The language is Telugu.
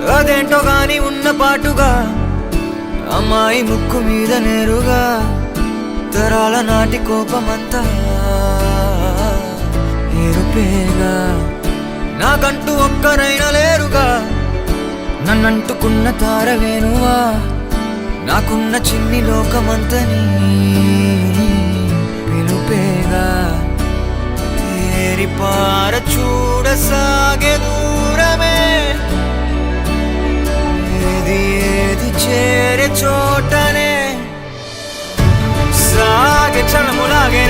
అదేంటో గాని ఉన్న పాటుగా అమ్మాయి ముక్కు మీద నేరుగా తరాల నాటి కోపమంతా ఏరుపేగా నాకంటూ ఒక్కరైనా లేరుగా నన్నంటుకున్న తారవేనువా నాకున్న చిన్ని లోకమంతని పిలుపేగా తేరిపార చూడసాగే దూరమే ఏది ఏది చేరే చోటనే సాగే చలములాగే